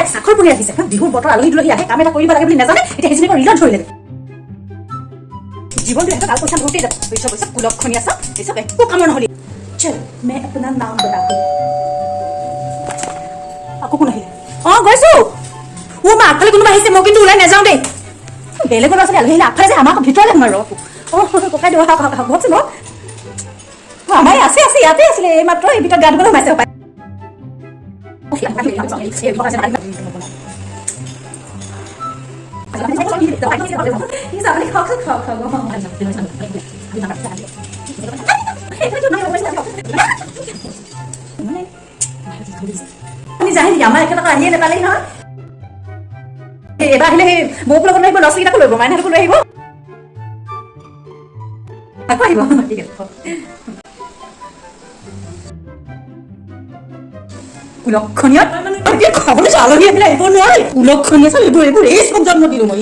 চাখৰ পঢ়ি ৰাখিছে বিহুৰ বতৰ আলহী দুলহী আহে কাম এটা কৰিব লাগে বুলি নাজানে এতিয়া সেইজনী ৰিলত ধৰিলে জীবনটো এটা কাল পইচা ভৰ্তি যাব পইচা কুলক্ষণী আছা এসব একো কামৰ নহলি চল मैं अपना नाम बताती আকৌ কোন আহিলে গৈছো ও মা আগফালে কোনোবা আহিছে মই কিন্তু ওলাই নাযাওঁ দেই বেলেগৰ ল'ৰা ছোৱালী আলহী আগফালে যে আমাক ভিতৰলৈ সোমাই ৰখ ককাই দেৱা ঘৰচোন আমাৰ আছে ইয়াতে আছিলে এই মাত্ৰ এই ভিতৰত গা ধুবলৈ সোমাইছে যাহে নেকি আমাৰ একেলগে আহিয়ে নাপালেহি নহয় এবাৰ আহিলে সেই বৌক লগত লৈ আহিব ল'ৰা ছোৱালীকেইটাকো লৈ আহিব মাইনাহঁতকো লৈ আহিব আকৌ আহিব ঠিক আছে কুলক্ষণীয় খাবলৈ আলহী আহিলে আহিব নোৱাৰি কুলক্ষণীয় এইবোৰ এই চব জন্ম দিলো মই